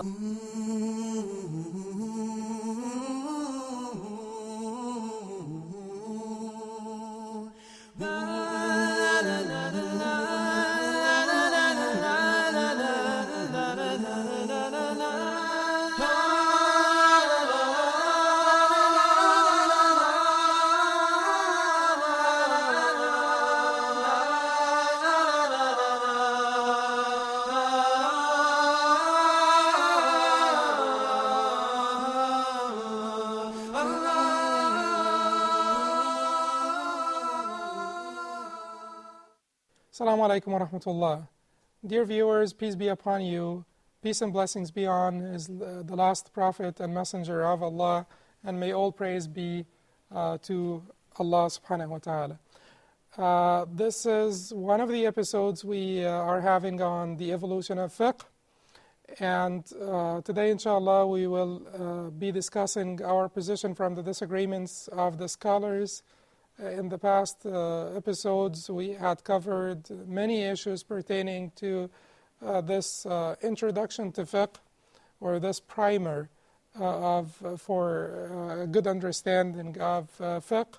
Assalamu alaikum wa rahmatullah. Dear viewers, peace be upon you. Peace and blessings be on the last prophet and messenger of Allah, and may all praise be to Allah subhanahu wa ta'ala. This is one of the episodes we are having on the evolution of fiqh, and today inshallah we will be discussing our position from the disagreements of the scholars. In the past episodes, we had covered many issues pertaining to this introduction to fiqh, or this primer for a good understanding of fiqh.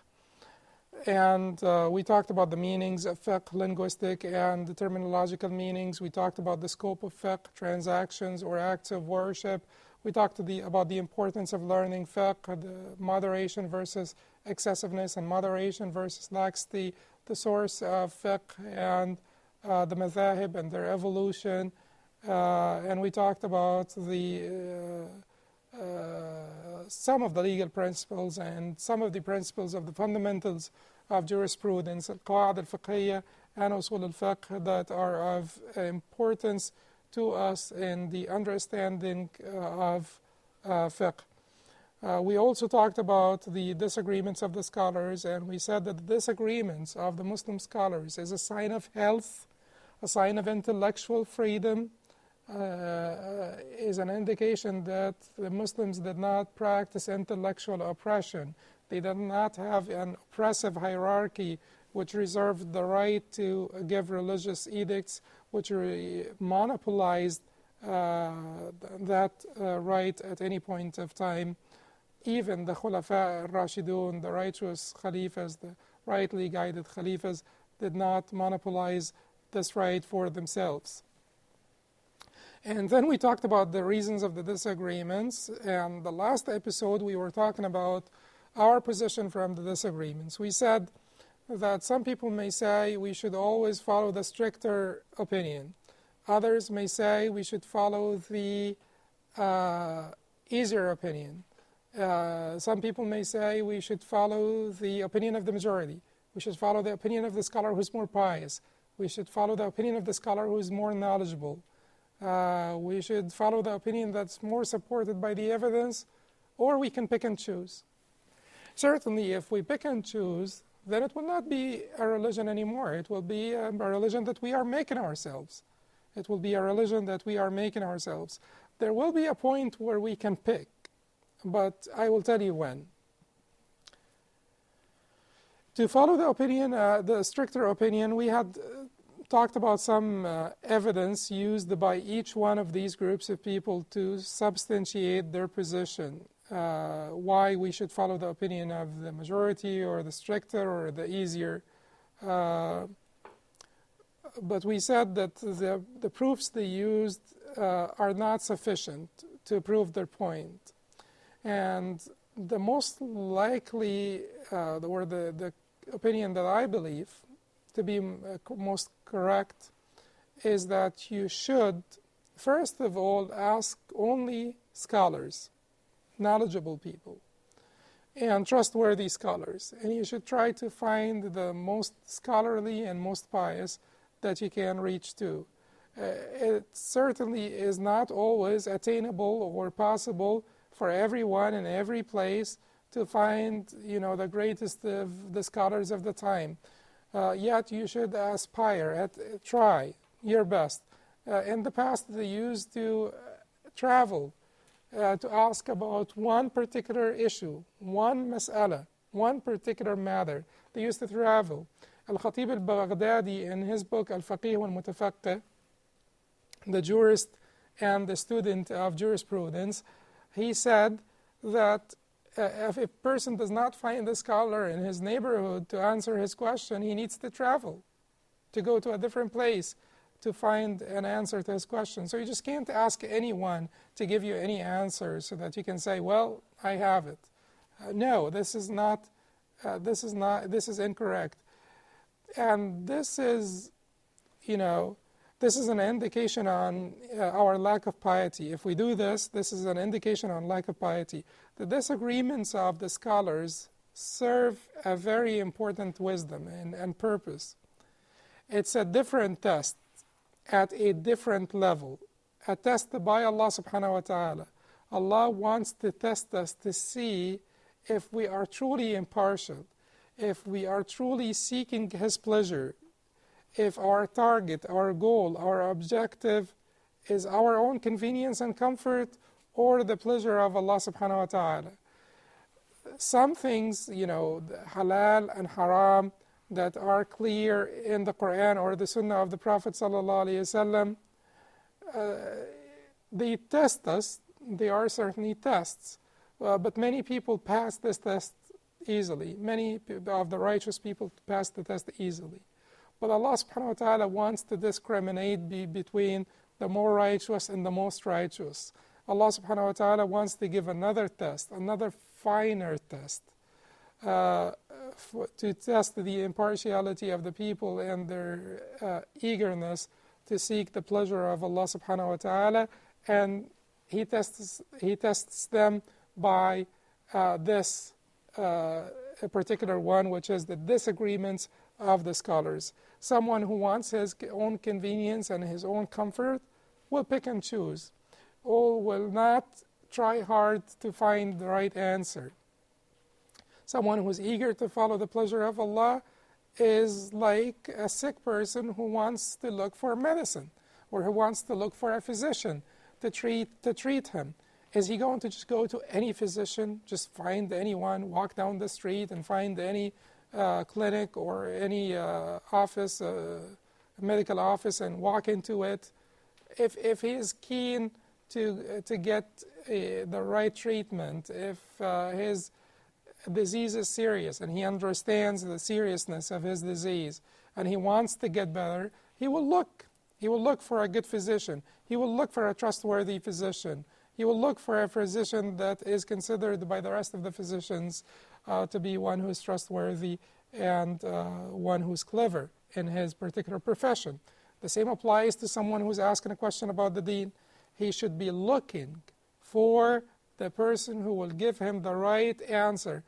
And we talked about the meanings of fiqh, linguistic and the terminological meanings. We talked about the scope of fiqh, transactions or acts of worship. We talked about the importance of learning fiqh, the moderation versus excessiveness, and moderation versus laxity, the source of fiqh, and the madhahib and their evolution. And we talked about some of the legal principles and some of the principles of the fundamentals of jurisprudence, al-qawa'id al-fiqhiyya and usul al-fiqh, that are of importance to us in the understanding of fiqh. We also talked about the disagreements of the scholars, and we said that the disagreements of the Muslim scholars is a sign of health, a sign of intellectual freedom, is an indication that the Muslims did not practice intellectual oppression. They did not have an oppressive hierarchy which reserved the right to give religious edicts, which monopolized that right at any point of time. Even the Khulafa al-Rashidun, the righteous Khalifas, the rightly guided Khalifas, did not monopolize this right for themselves. And then we talked about the reasons of the disagreements, and the last episode we were talking about our position from the disagreements. We said that some people may say we should always follow the stricter opinion. Others may say we should follow the easier opinion. Some people may say we should follow the opinion of the majority. We should follow the opinion of the scholar who's more pious. We should follow the opinion of the scholar who is more knowledgeable. We should follow the opinion that's more supported by the evidence, or we can pick and choose. Certainly, if we pick and choose, then it will not be a religion anymore. It will be a religion that we are making ourselves. It will be a religion that we are making ourselves. There will be a point where we can pick, but I will tell you when. To follow the opinion, the stricter opinion, we had talked about some evidence used by each one of these groups of people to substantiate their position. Why we should follow the opinion of the majority or the stricter or the easier. But we said that the proofs they used are not sufficient to prove their point. And the most likely, or the opinion that I believe to be most correct, is that you should, first of all, ask only scholars, knowledgeable people, and trustworthy scholars. And you should try to find the most scholarly and most pious that you can reach to. It certainly is not always attainable or possible for everyone in every place to find, the greatest of the scholars of the time. Yet you should aspire, try your best. In the past, they used to travel to ask about one particular issue, one mas'ala, one particular matter. They used to travel. Al-Khatib al-Baghdadi, in his book Al-Faqih wal-Mutafaqqih, the jurist and a student of jurisprudence, he said that if a person does not find a scholar in his neighborhood to answer his question, he needs to travel, to go to a different place to find an answer to his question. So you just can't ask anyone to give you any answer so that you can say, well, I have it. No, this is incorrect. And this is, this is an indication on our lack of piety. If we do this, this is an indication on lack of piety. The disagreements of the scholars serve a very important wisdom and purpose. It's a different test at a different level, a test by Allah subhanahu wa ta'ala. Allah wants to test us to see if we are truly impartial, if we are truly seeking His pleasure, if our target, our goal, our objective is our own convenience and comfort or the pleasure of Allah subhanahu wa ta'ala. Some things, halal and haram, that are clear in the Quran or the Sunnah of the Prophet sallallahu alaihi wasallam, they test us. They are certainly tests, but many people pass this test easily. Many of the righteous people pass the test easily. But Allah subhanahu wa ta'ala wants to discriminate between the more righteous and the most righteous. Allah subhanahu wa ta'ala wants to give another test, another finer test, to test the impartiality of the people and their eagerness to seek the pleasure of Allah subhanahu wa ta'ala. And He tests them by this particular one, which is the disagreements of the scholars. Someone who wants his own convenience and his own comfort will pick and choose, or will not try hard to find the right answer. Someone who's eager to follow the pleasure of Allah is like a sick person who wants to look for medicine, or who wants to look for a physician to treat him. Is he going to just go to any physician, just find anyone, walk down the street and find any clinic or any office, medical office, and walk into it? If he is keen to get the right treatment, if his disease is serious and he understands the seriousness of his disease and he wants to get better, he will look. He will look for a good physician. He will look for a trustworthy physician. He will look for a physician that is considered by the rest of the physicians to be one who is trustworthy and one who's clever in his particular profession. The same applies to someone who's asking a question about the deen. He should be looking for the person who will give him the right answer.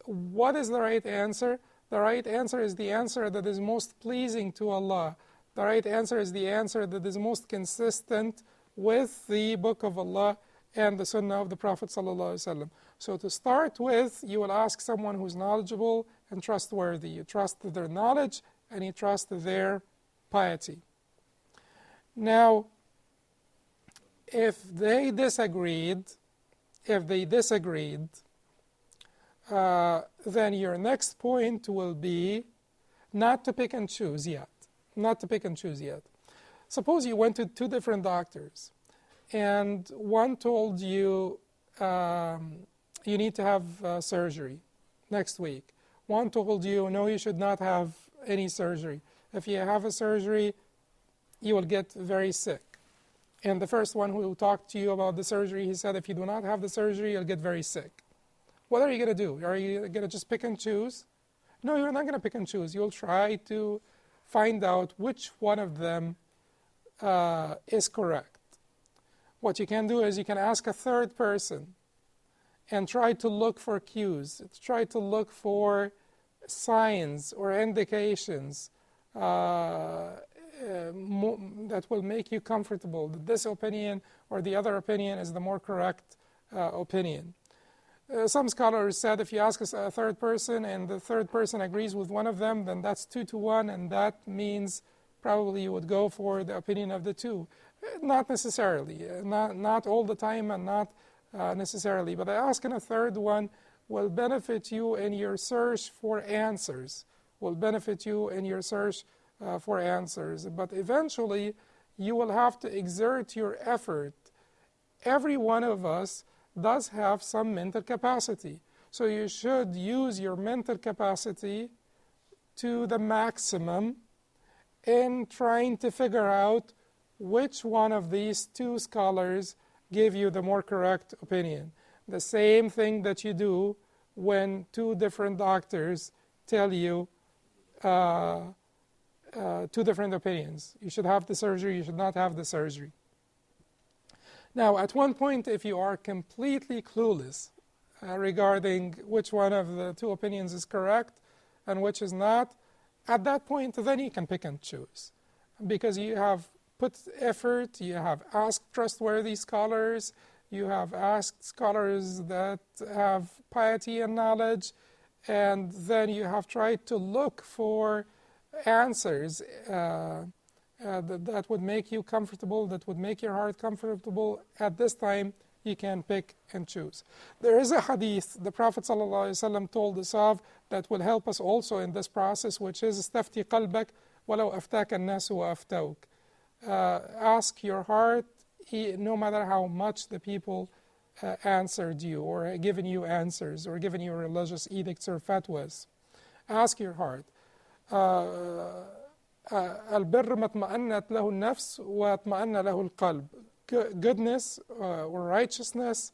What is the right answer? The right answer is the answer that is most pleasing to Allah. The right answer is the answer that is most consistent with the Book of Allah and the Sunnah of the Prophet ﷺ. So to start with, you will ask someone who's knowledgeable and trustworthy. You trust their knowledge and you trust their piety. Now, if they disagreed, then your next point will be not to pick and choose yet. Suppose you went to two different doctors, and one told you you need to have surgery next week. One told you, no, you should not have any surgery. If you have a surgery, you will get very sick. And the first one who talked to you about the surgery, he said, if you do not have the surgery, you'll get very sick. What are you going to do? Are you going to just pick and choose? No, you're not going to pick and choose. You'll try to find out which one of them is correct. What you can do is you can ask a third person and try to look for cues, try to look for signs or indications that will make you comfortable that this opinion or the other opinion is the more correct opinion. Some scholars said if you ask a third person and the third person agrees with one of them, then that's 2-1, and that means probably you would go for the opinion of the two. Not necessarily, not all the time, and not necessarily. But asking a third one will benefit you in your search for answers. But eventually, you will have to exert your effort. Every one of us does have some mental capacity. So you should use your mental capacity to the maximum in trying to figure out which one of these two scholars gave you the more correct opinion. The same thing that you do when two different doctors tell you two different opinions. You should have the surgery, you should not have the surgery. Now, at one point, if you are completely clueless regarding which one of the two opinions is correct and which is not, at that point, then you can pick and choose. Because you have put effort, you have asked trustworthy scholars, you have asked scholars that have piety and knowledge, and then you have tried to look for answers that would make you comfortable, that would make your heart comfortable. At this time, you can pick and choose. There is a hadith the Prophet ﷺ told us of that will help us also in this process, which is استفتي قلبك ولو أفتاك الناس وأفتوك. Ask your heart, no matter how much the people answered you or given you answers or given you religious edicts or fatwas. Ask your heart. البر ما اطمأنت له النفس واطمأن له القلب. Goodness or righteousness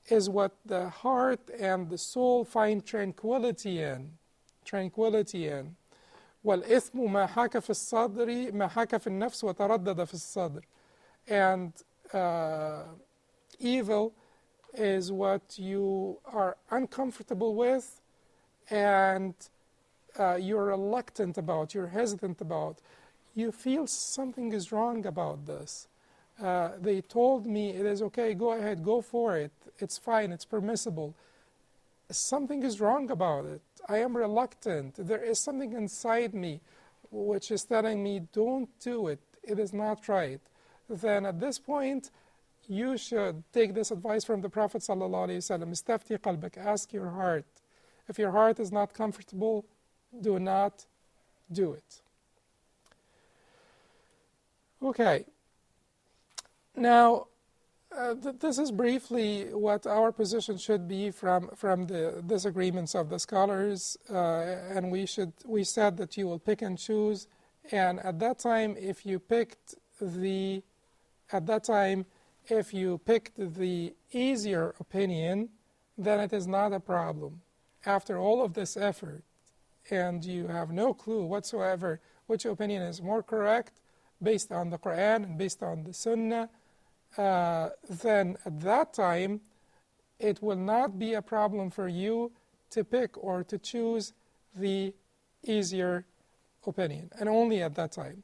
is what the heart and the soul find tranquility in. والإثم ما حاك في الصدر ما حاك في النفس وتردد في الصدر. And evil is what you are uncomfortable with and you're reluctant about, you're hesitant about. You feel something is wrong about this. They told me it is okay, go ahead, go for it. It's fine, it's permissible. Something is wrong about it. I am reluctant. There is something inside me which is telling me, don't do it. It is not right. Then at this point, you should take this advice from the Prophet ﷺ. استفتي قلبك, ask your heart. If your heart is not comfortable, do not do it. Okay. Now, this is briefly what our position should be from the disagreements of the scholars, and we said that you will pick and choose, and at that time, if you picked the easier opinion, then it is not a problem. After all of this effort, and you have no clue whatsoever which opinion is more correct, based on the Quran and based on the Sunnah, then at that time, it will not be a problem for you to pick or to choose the easier opinion, and only at that time.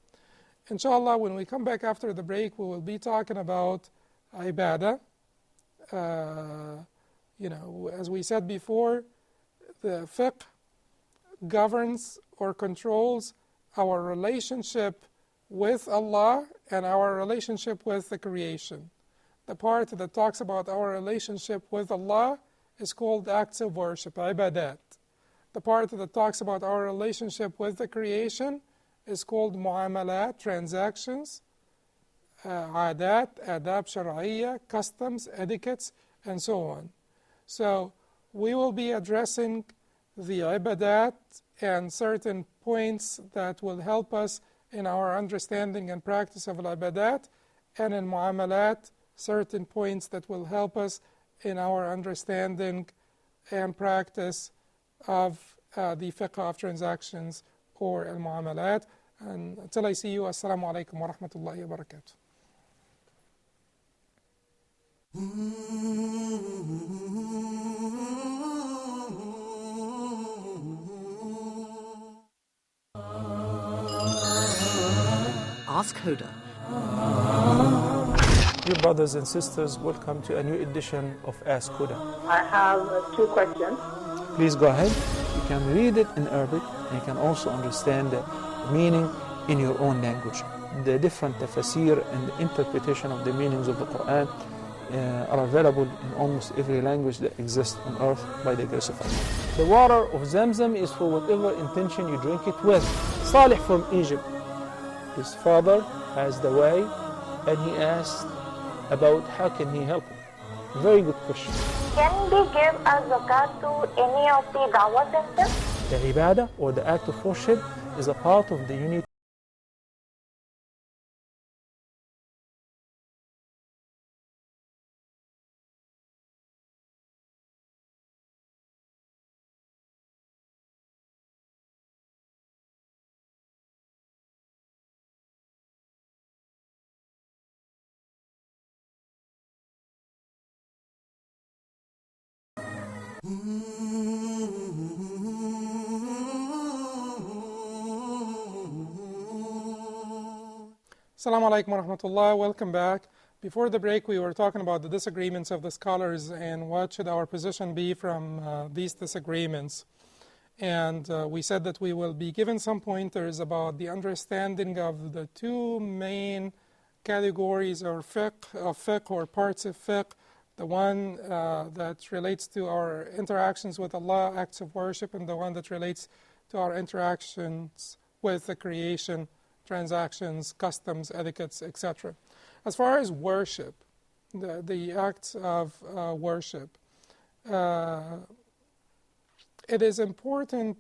Inshallah, when we come back after the break, we will be talking about ibadah. As we said before, the fiqh governs or controls our relationship with Allah and our relationship with the creation. The part that talks about our relationship with Allah is called acts of worship, ibadat. The part that talks about our relationship with the creation is called muamalat, transactions, adat, adab shar'iyya, customs, etiquettes, and so on. So we will be addressing the ibadat and certain points that will help us in our understanding and practice of al-ibadat, and in muamalat, certain points that will help us in our understanding and practice of the fiqh of transactions or al-muamalat. And until I see you, assalamu alaikum wa rahmatullahi wa barakatuh. Ask Huda. Dear brothers and sisters, welcome to a new edition of Ask Huda. I have two questions. Please go ahead. You can read it in Arabic and you can also understand the meaning in your own language. The different tafsir and the interpretation of the meanings of the Quran are available in almost every language that exists on earth by the grace of Allah. The water of Zamzam is for whatever intention you drink it with. Salih from Egypt his father passed away, and he asked about how can he help him. Very good question. Can they give a zakat to any of the dawah centers? The ibadah, or the act of worship, is a part of the unity. Assalamu alaikum wa rahmatullah. Welcome back. Before the break, we were talking about the disagreements of the scholars and what should our position be from these disagreements. And we said that we will be given some pointers about the understanding of the two main categories of fiqh or parts of fiqh. The one that relates to our interactions with Allah, acts of worship, and the one that relates to our interactions with the creation, transactions, customs, etiquettes, etc. As far as worship, the acts of worship, it is important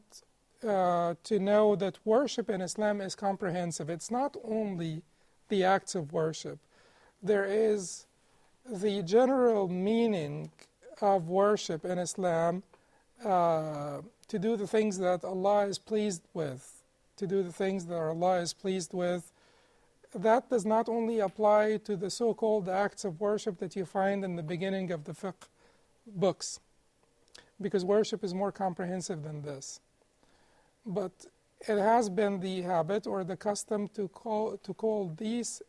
to know that worship in Islam is comprehensive. It's not only the acts of worship. There is the general meaning of worship in Islam, to do the things that Allah is pleased with. To do the things that Allah is pleased with. That does not only apply to the so-called acts of worship that you find in the beginning of the fiqh books, because worship is more comprehensive than this. But it has been the habit or the custom to call these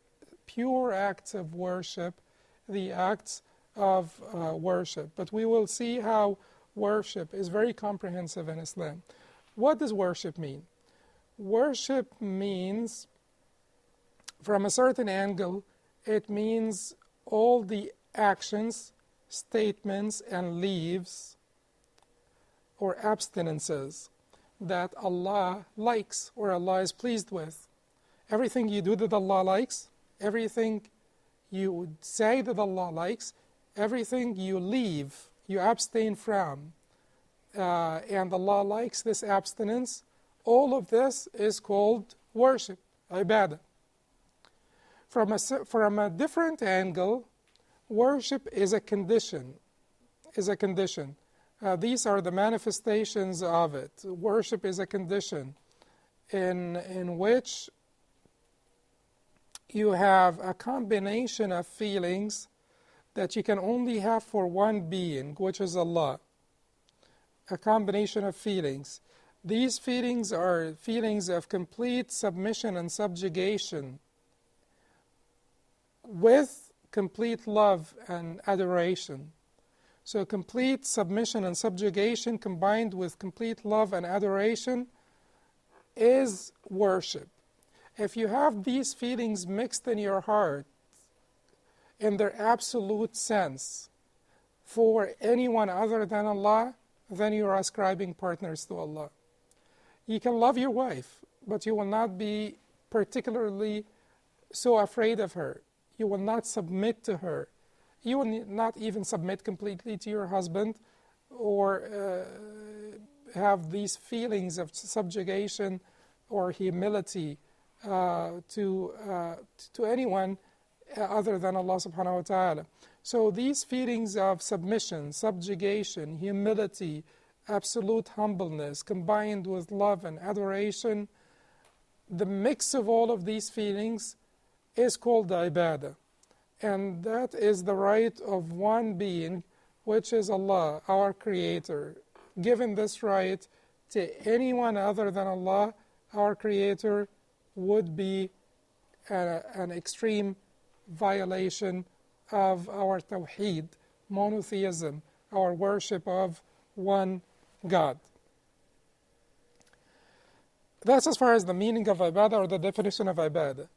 pure acts of worship the acts of worship. But we will see how worship is very comprehensive in Islam. What does worship mean? Worship means, from a certain angle, it means all the actions, statements, and leaves or abstinences that Allah likes or Allah is pleased with. Everything you do that Allah likes, everything you would say that Allah likes, everything you leave, you abstain from, and Allah likes this abstinence, all of this is called worship, ibadah. From a different angle, worship is a condition. These are the manifestations of it. Worship is a condition in which you have a combination of feelings that you can only have for one being, which is Allah. A combination of feelings. These feelings are feelings of complete submission and subjugation with complete love and adoration. So complete submission and subjugation combined with complete love and adoration is worship. If you have these feelings mixed in your heart in their absolute sense for anyone other than Allah, then you are ascribing partners to Allah. You can love your wife, but you will not be particularly so afraid of her. You will not submit to her. You will not even submit completely to your husband or have these feelings of subjugation or humility to anyone other than Allah subhanahu wa ta'ala. So these feelings of submission, subjugation, humility, absolute humbleness, combined with love and adoration, the mix of all of these feelings is called the ibadah. And that is the right of one being, which is Allah, our Creator. Given this right to anyone other than Allah, our Creator, would be an extreme violation of our tawheed, monotheism, our worship of one God. That's as far as the meaning of ibadah or the definition of ibadah.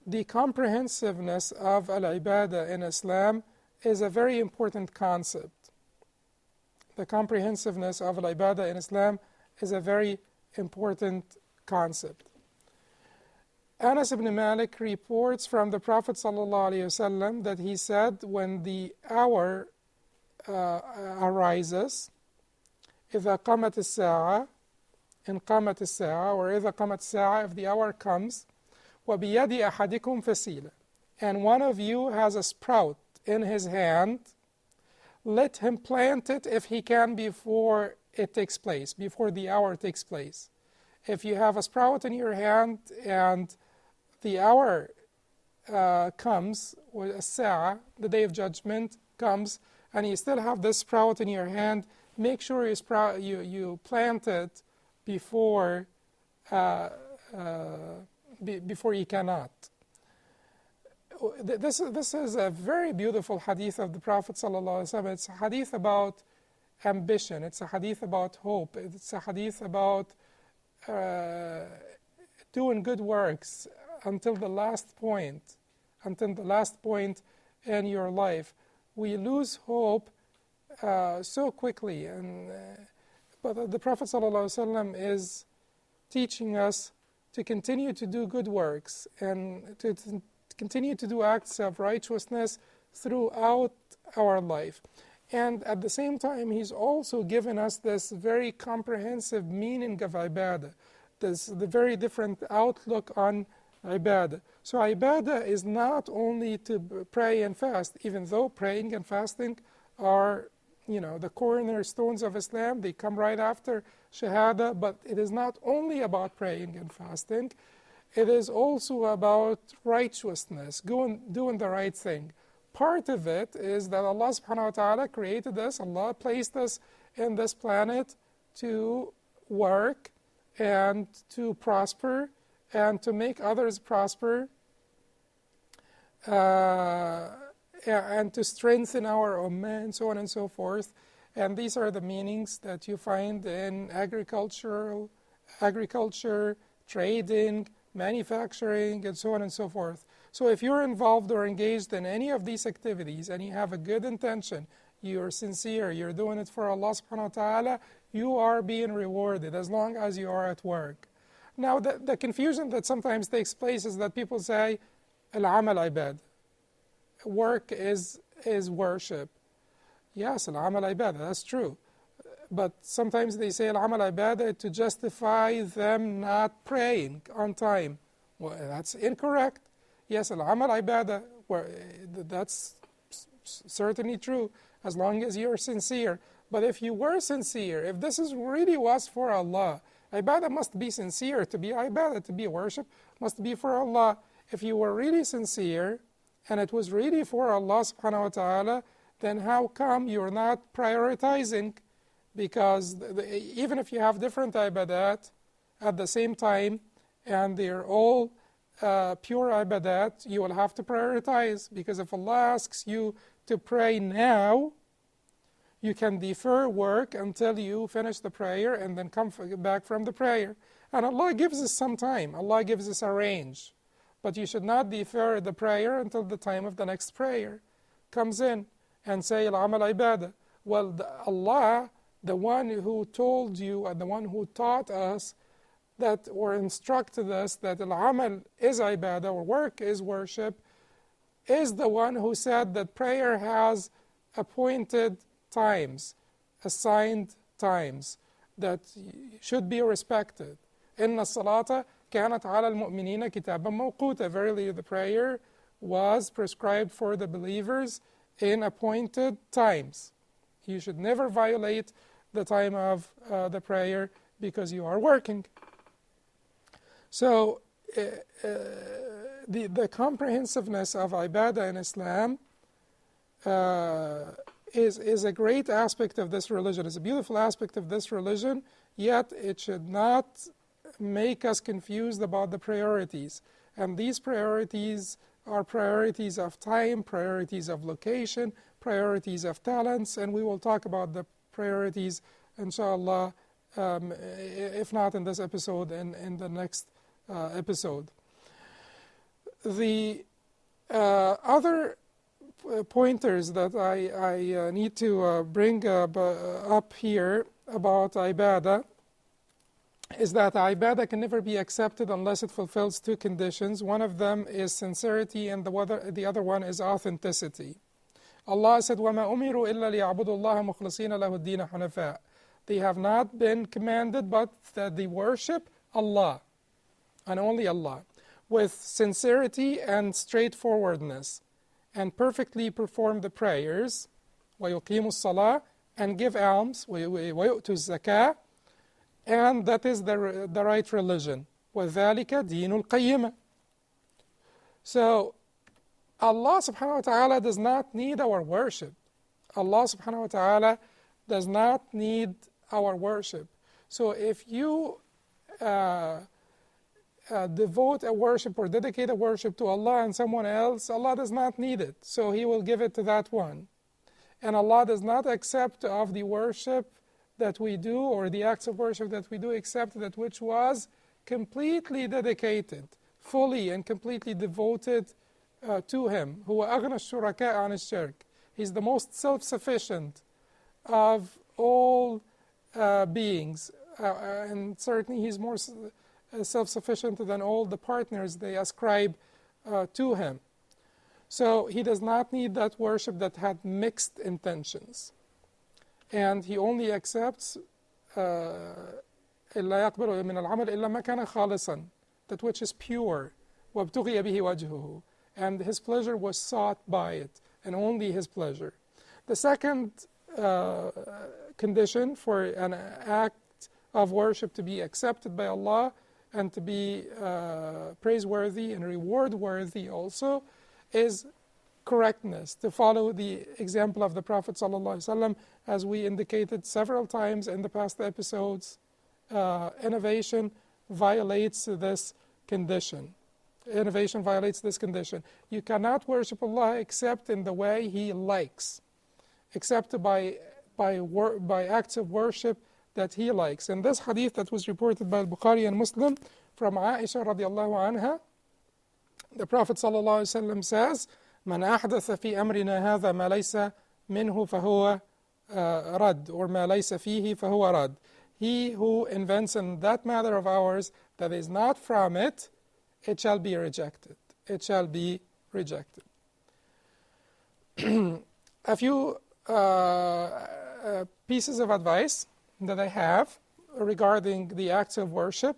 The comprehensiveness of al-ibadah in Islam is a very important concept. The comprehensiveness of al-ibadah in Islam is a very important concept. Anas ibn Malik reports from the Prophet ﷺ that he said, when the hour arises, إِذَا قَامَتِ السَّاعَةِ إِنْ قَامَتِ السَّاعَةِ, or إِذَا قَامَتِ السَّاعَةِ, if the hour comes, وَبِيَدِ أَحَدِكُمْ فَسِيلًا, and one of you has a sprout in his hand, let him plant it if he can before it takes place, before the hour takes place. If you have a sprout in your hand and the hour comes, or as-sa'a, the day of judgment comes, and you still have this sprout in your hand, make sure you plant it before you cannot. This is a very beautiful hadith of the Prophet ﷺ. It's a hadith about ambition. It's a hadith about hope. It's a hadith about doing good works until the last point in your life. We lose hope so quickly, but the Prophet ﷺ is teaching us to continue to do good works and to continue to do acts of righteousness throughout our life. And at the same time, he's also given us this very comprehensive meaning of ibadah, the very different outlook on ibadah. So ibadah is not only to pray and fast, even though praying and fasting are, the cornerstones of Islam. They come right after Shahada, but it is not only about praying and fasting. It is also about righteousness, doing the right thing. Part of it is that Allah subhanahu wa ta'ala created us, Allah placed us in this planet to work and to prosper and to make others prosper and to strengthen our ummah and so on and so forth. And these are the meanings that you find in agriculture, trading, manufacturing, and so on and so forth. So if you're involved or engaged in any of these activities and you have a good intention, you're sincere, you're doing it for Allah subhanahu wa ta'ala, you are being rewarded as long as you are at work. Now the confusion that sometimes takes place is that people say, al-amal ibad, work is worship. Yes, al-amal ibad, that's true. But sometimes they say al-amal ibadah to justify them not praying on time. Well, that's incorrect. Yes, al-amal ibadah, that's certainly true, as long as you're sincere. But if you were sincere, if this really was for Allah, ibadah must be sincere. To be ibadah, to be worship, must be for Allah. If you were really sincere, and it was really for Allah subhanahu wa ta'ala, then how come you're not prioritizing? Because even if you have different ibadat at the same time, and they're all pure ibadat, you will have to prioritize. Because if Allah asks you to pray now, you can defer work until you finish the prayer and then come back from the prayer. And Allah gives us some time. Allah gives us a range. But you should not defer the prayer until the time of the next prayer comes in and say, al-amal ibadah. Well, Allah, the one who told you and the one who taught us that, or instructed us that al-amal is ibadah, or work is worship, is the one who said that prayer has appointed times, assigned times that should be respected. إِنَّ الصَّلَاةَ كَانَتْ عَلَى الْمُؤْمِنِينَ كِتَابًا مَوْقُوتًا. Verily the prayer was prescribed for the believers in appointed times. You should never violate the time of the prayer because you are working. So the comprehensiveness of ibadah in Islam is a great aspect of this religion. It's a beautiful aspect of this religion, yet it should not make us confused about the priorities. And these priorities are priorities of time, priorities of location, priorities of talents, and we will talk about the priorities, inshallah, if not in this episode, in the next episode. The other pointers that I need to bring up here about ibadah is that ibadah can never be accepted unless it fulfills two conditions. One of them is sincerity, and the other one is authenticity. Allah said, وَمَا أُمِرُوا إِلَّا لِيَعْبُدُوا اللَّهَ مُخْلِصِينَ لَهُ الدِّينَ حُنَفَاءَ. They have not been commanded but that they worship Allah, and only Allah, with sincerity and straightforwardness, and perfectly perform the prayers, وَيُقِيمُوا الصَّلَاةَ, and give alms, وَيُؤْتُوا الزَّكَاةَ, and that is the right religion. وَذَلِكَ دِينُ الْقَيِّمَةِ. So Allah subhanahu wa ta'ala does not need our worship. Allah subhanahu wa ta'ala does not need our worship. So if you devote a worship or dedicate a worship to Allah and someone else, Allah does not need it. So He will give it to that one. And Allah does not accept of the worship that we do or the acts of worship that we do except that which was completely dedicated, fully and completely devoted to Him. هو أغنى الشركاء عن الشرك. He's the most self-sufficient of all beings, and certainly He's more self-sufficient than all the partners they ascribe to Him. So He does not need that worship that had mixed intentions. And He only accepts إلا يقبل من العمل إلا ما كان خالصا, that which is pure, وابتغي به وجهه, and His pleasure was sought by it, and only His pleasure. The second condition for an act of worship to be accepted by Allah and to be praiseworthy and reward-worthy also is correctness, to follow the example of the Prophet ﷺ, as we indicated several times in the past episodes. Innovation violates this condition. Innovation violates this condition. You cannot worship Allah except in the way He likes, except by acts of worship that He likes. In this hadith that was reported by Bukhari and Muslim from Aisha radiallahu anha, the Prophet ﷺ says, من أحدث في أمرنا هذا ما ليس منه فهو رد, or ما ليس فيه فهو رد. He who invents in that matter of ours that is not from it, it shall be rejected. It shall be rejected. A few pieces of advice that I have regarding the acts of worship.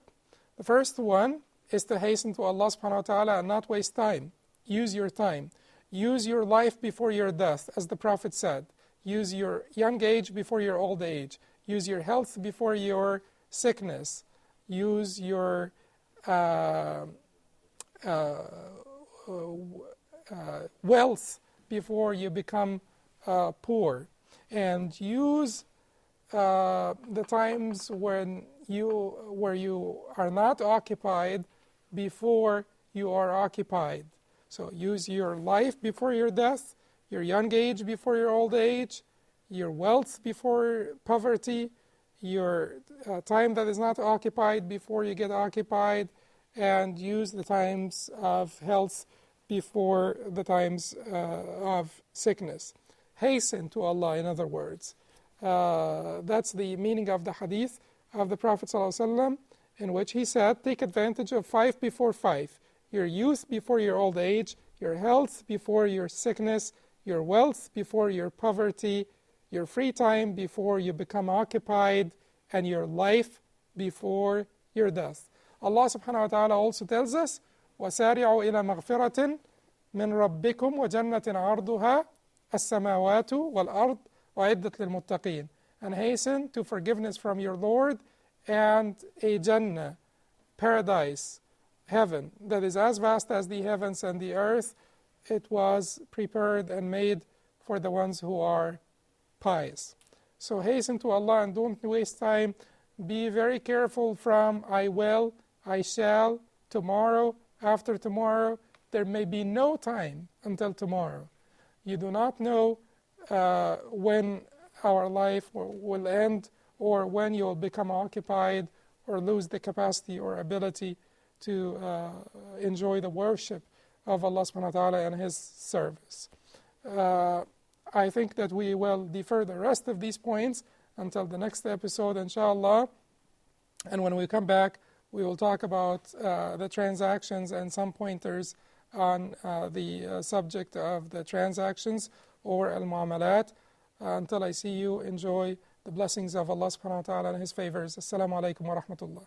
The first one is to hasten to Allah subhanahu wa ta'ala and not waste time. Use your time. Use your life before your death, as the Prophet said. Use your young age before your old age. Use your health before your sickness. Use your wealth before you become poor. And use the times where you are not occupied before you are occupied. So use your life before your death, your young age before your old age, your wealth before poverty, your time that is not occupied before you get occupied, and use the times of health before the times of sickness. Hasten to Allah, in other words. That's the meaning of the hadith of the Prophet ﷺ, in which he said, take advantage of 5 before 5. Your youth before your old age, your health before your sickness, your wealth before your poverty, your free time before you become occupied, and your life before your death. Allah subhanahu wa ta'ala also tells us, وَسَارِعُوا إِلَى مَغْفِرَةٍ مِّن رَبِّكُمْ وَجَنَّةٍ عَرْضُهَا السَّمَاوَاتُ وَالْأَرْضُ وَعِدَّةٍ لِلْمُتَّقِينَ. And hasten to forgiveness from your Lord and a Jannah, paradise, heaven, that is as vast as the heavens and the earth. It was prepared and made for the ones who are pious. So hasten to Allah and don't waste time. Be very careful from I will, I shall, tomorrow, after tomorrow. There may be no time until tomorrow. You do not know when our life will end, or when you will become occupied or lose the capacity or ability to enjoy the worship of Allah subhanahu wa ta'ala and His service. I think that we will defer the rest of these points until the next episode, inshallah. And when we come back, we will talk about the transactions and some pointers on the subject of the transactions or al-mu'amalat. Until I see you, enjoy the blessings of Allah subhanahu wa ta'ala and His favors. Assalamu alaikum wa rahmatullah.